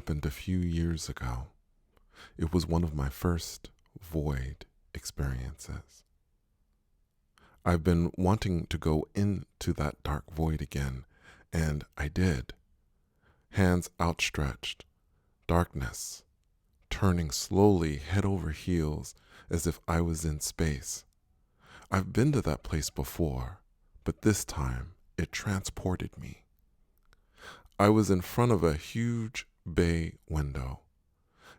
happened a few years ago. It was one of my first void experiences. I've been wanting to go into that dark void again, and I did. Hands outstretched, darkness, turning slowly head over heels as if I was in space. I've been to that place before, but this time it transported me. I was in front of a huge bay window.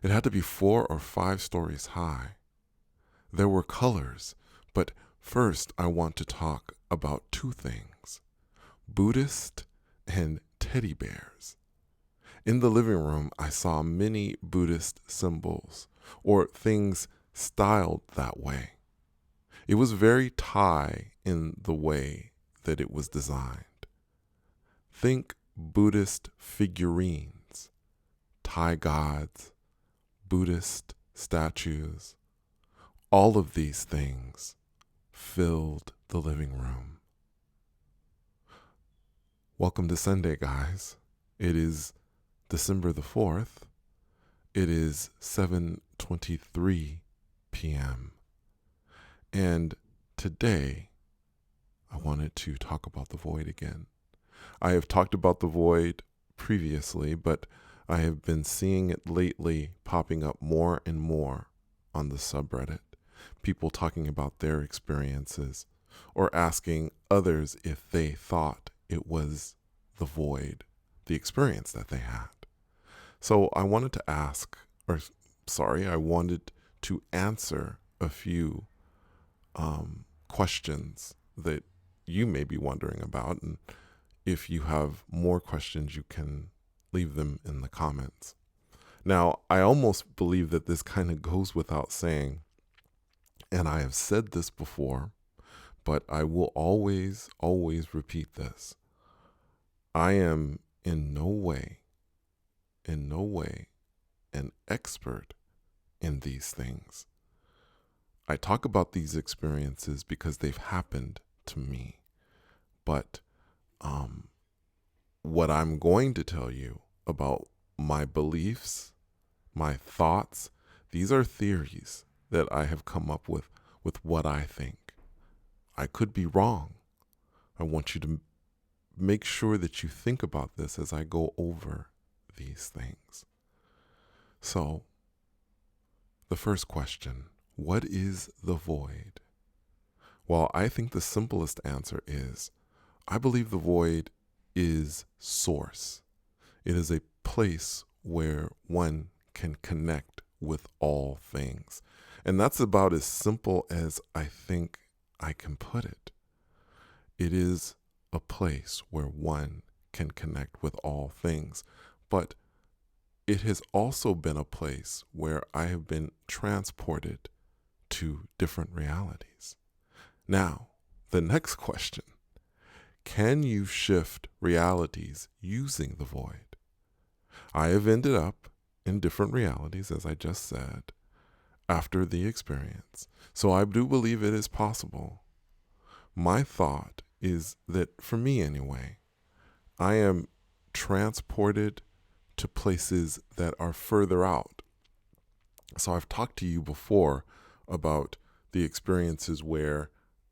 It had to be 4 or 5 stories high. There were colors, but first I want to talk about 2 things: Buddhist and teddy bears. In the living room, I saw many Buddhist symbols, or things styled that way. It was very Thai in the way that it was designed. Think Buddhist figurines, Thai gods, Buddhist statues. All of these things filled the living room. Welcome to Sunday, guys. It is December the 4th. It is 7:23 p.m. And today, I wanted to talk about the void again. I have talked about the void previously, but I have been seeing it lately popping up more and more on the subreddit. People talking about their experiences or asking others if they thought it was the void, the experience that they had. So I wanted to I wanted to answer a few questions that you may be wondering about. And if you have more questions, you can leave them in the comments. Now, I almost believe that this kind of goes without saying, and I have said this before, but I will always repeat this. I am in no way an expert in these things. I talk about these experiences because they've happened to me. But what I'm going to tell you about my beliefs, my thoughts, these are theories that I have come up with what I think. I could be wrong. I want you to make sure that you think about this as I go over these things. So, the first question, what is the void? Well, I think the simplest answer is, I believe the void is source. It is a place where one can connect with all things. And that's about as simple as I think I can put it. It is a place where one can connect with all things. But it has also been a place where I have been transported to different realities. Now, the next question, can you shift realities using the void? I have ended up in different realities, as I just said, after the experience. So I do believe it is possible. My thought is that, for me anyway, I am transported to places that are further out. So I've talked to you before about the experiences where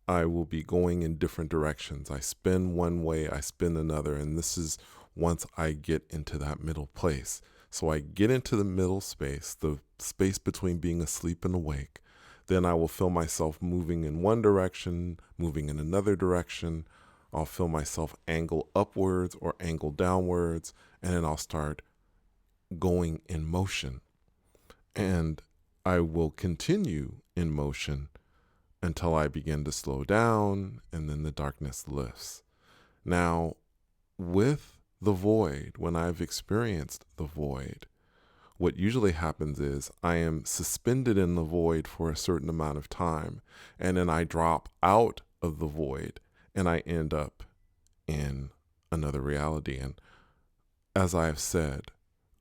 I will be going in different directions. I spin one way, I spin another, and this is once I get into that middle place. So I get into the middle space, the space between being asleep and awake. Then I will feel myself moving in one direction, moving in another direction. I'll feel myself angle upwards or angle downwards, and then I'll start going in motion. And I will continue in motion until I begin to slow down, and then the darkness lifts. Now, with the void, when I've experienced the void, what usually happens is I am suspended in the void for a certain amount of time, and then I drop out of the void, and I end up in another reality. And as I have said,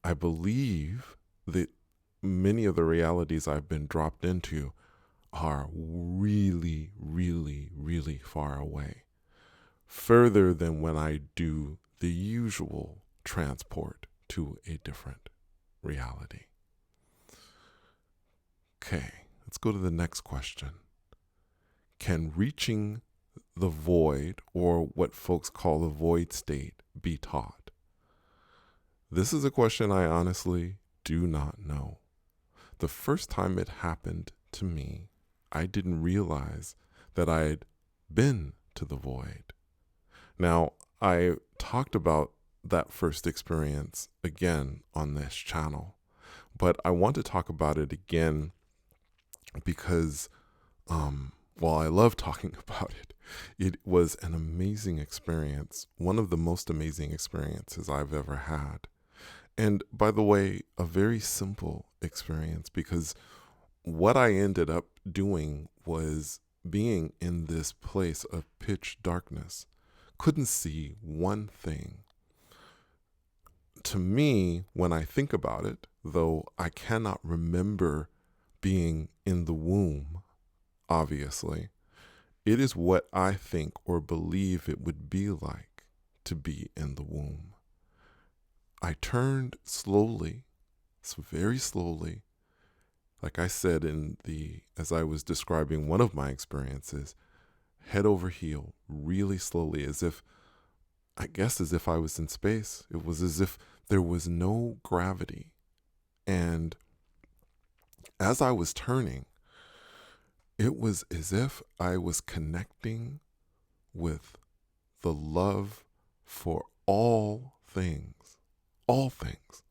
I believe that many of the realities I've been dropped into are really, really, really far away. Further than when I do the usual transport to a different reality. Okay, let's go to the next question. Can reaching the void, or what folks call the void state, be taught? This is a question I honestly do not know. The first time it happened to me, I didn't realize that I had been to the void. Now, I talked about that first experience again on this channel, but I want to talk about it again because while I love talking about it, it was an amazing experience, one of the most amazing experiences I've ever had. And by the way, a very simple experience, because what I ended up doing was being in this place of pitch darkness. Couldn't see one thing. To me, when I think about it, though I cannot remember being in the womb, obviously, it is what I think or believe it would be like to be in the womb. I turned slowly, so very slowly, like I said as I was describing one of my experiences, head over heel, really slowly, as if I was in space. It was as if there was no gravity. And as I was turning, it was as if I was connecting with the love for all things. All things.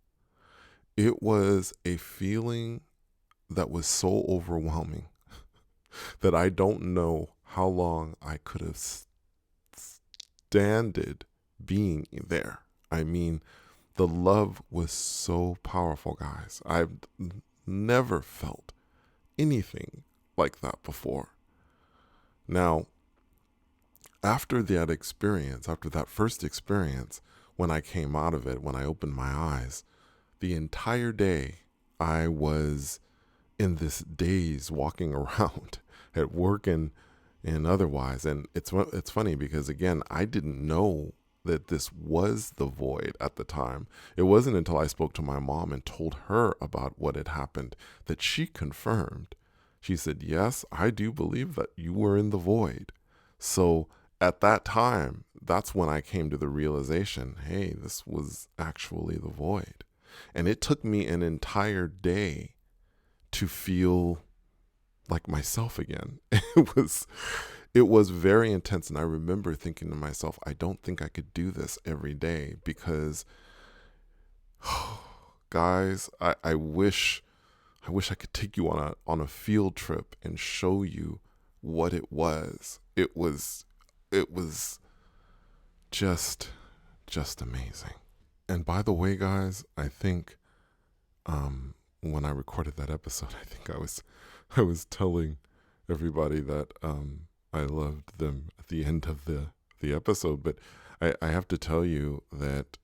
It was a feeling that was so overwhelming that I don't know how long I could have standed being there. I mean, the love was so powerful, guys. I've never felt anything like that before. Now, after that first experience, when I came out of it, when I opened my eyes, the entire day I was in this daze, walking around at work and otherwise. And it's funny because, again, I didn't know that this was the void at the time. It wasn't until I spoke to my mom and told her about what had happened that she confirmed. She said, yes, I do believe that you were in the void. So at that time, that's when I came to the realization, hey, this was actually the void. And it took me an entire day to feel like myself again. It was very intense. And I remember thinking to myself, I don't think I could do this every day because, guys, I wish I could take you on a field trip and show you what it was. It was just amazing. And by the way, guys, I think when I recorded that episode, I think I was telling everybody that I loved them at the end of the episode, but I have to tell you that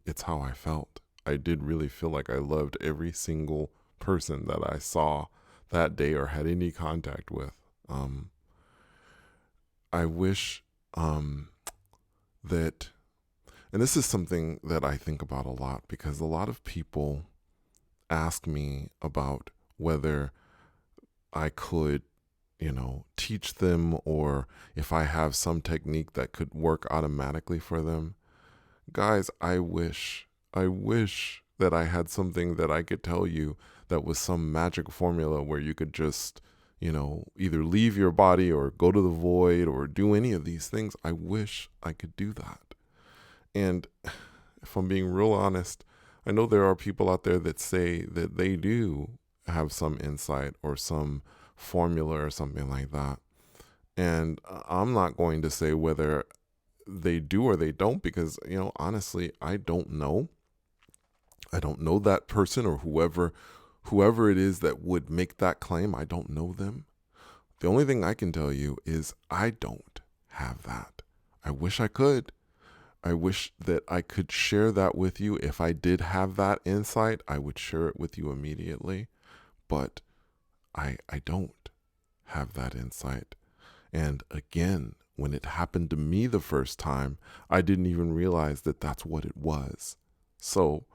it's how I felt. I did really feel like I loved every single person that I saw that day or had any contact with. I wish that, and this is something that I think about a lot, because a lot of people ask me about whether I could, teach them, or if I have some technique that could work automatically for them. Guys, I wish that I had something that I could tell you that was some magic formula where you could just, either leave your body or go to the void or do any of these things. I wish I could do that. And if I'm being real honest, I know there are people out there that say that they do have some insight or some formula or something like that. And I'm not going to say whether they do or they don't, because, honestly, I don't know. I don't know that person or whoever it is that would make that claim. I don't know them. The only thing I can tell you is I don't have that. I wish I could. I wish that I could share that with you. If I did have that insight, I would share it with you immediately. But I don't have that insight. And again, when it happened to me the first time, I didn't even realize that that's what it was. So,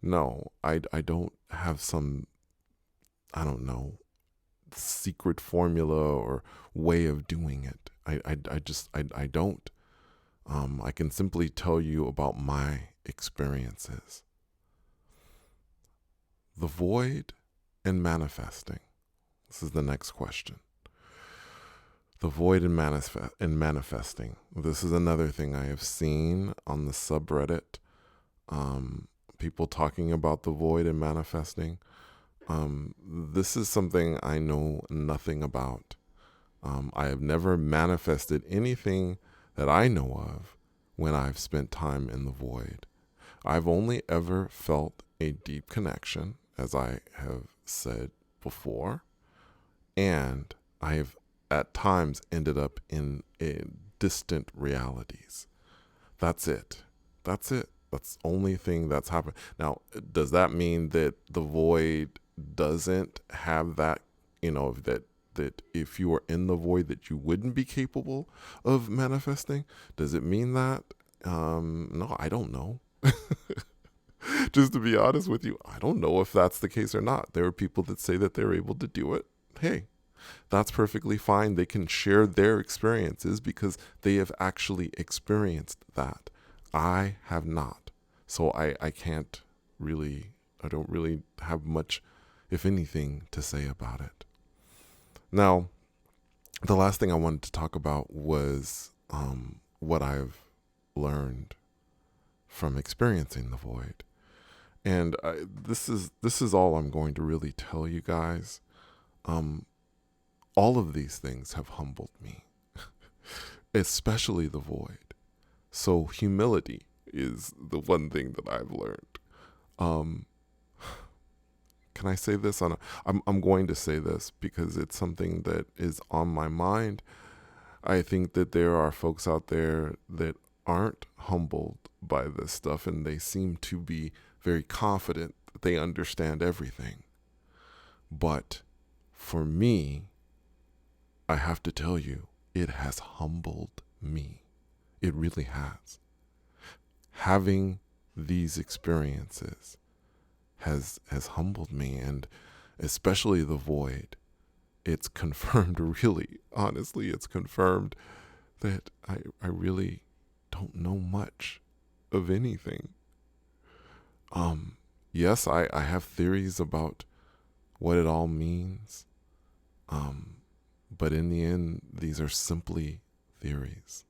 No, I don't have some, I don't know, secret formula or way of doing it. I don't. I can simply tell you about my experiences. The void and manifesting. This is the next question. The void and manifesting. This is another thing I have seen on the subreddit. People talking about the void and manifesting. This is something I know nothing about. I have never manifested anything that I know of when I've spent time in the void. I've only ever felt a deep connection, as I have said before, and I have at times ended up in distant realities. That's it. That's it. That's the only thing that's happened. Now, does that mean that the void doesn't have that, that if you are in the void that you wouldn't be capable of manifesting? Does it mean that? No, I don't know. Just to be honest with you, I don't know if that's the case or not. There are people that say that they're able to do it. Hey, that's perfectly fine. They can share their experiences because they have actually experienced that. I have not. So I can't really, I don't really have much, if anything, to say about it. Now, the last thing I wanted to talk about was what I've learned from experiencing the void. And this is all I'm going to really tell you guys. All of these things have humbled me, especially the void. So humility is the one thing that I've learned. Can I say this I'm going to say this because it's something that is on my mind. I think that there are folks out there that aren't humbled by this stuff, and they seem to be very confident that they understand everything. But for me, I have to tell you, it has humbled me. It really has. Having these experiences has humbled me, and especially the void. It's confirmed, really, honestly, it's confirmed that I really don't know much of anything. Yes, I have theories about what it all means. But in the end, these are simply theories.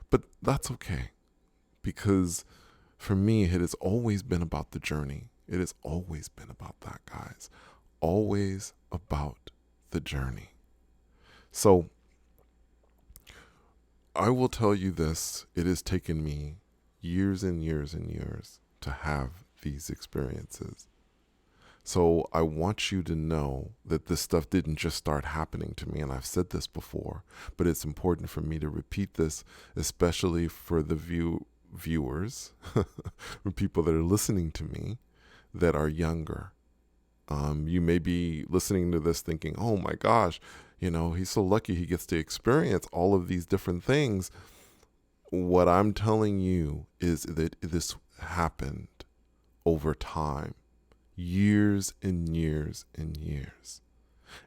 But that's okay, because for me, it has always been about the journey. It has always been about that, guys. Always about the journey. So I will tell you this, it has taken me years and years and years to have these experiences. So I want you to know that this stuff didn't just start happening to me, and I've said this before, but it's important for me to repeat this, especially for the viewers, for people that are listening to me that are younger. You may be listening to this thinking, oh my gosh, he's so lucky he gets to experience all of these different things. What I'm telling you is that this happened over time. Years and years and years.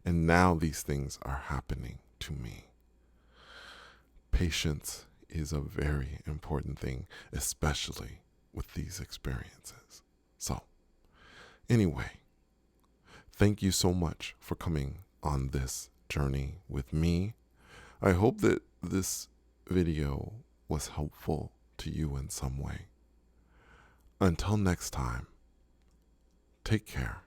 And now these things are happening to me. Patience is a very important thing, especially with these experiences. So, anyway, thank you so much for coming on this journey with me. I hope that this video was helpful to you in some way. Until next time, take care.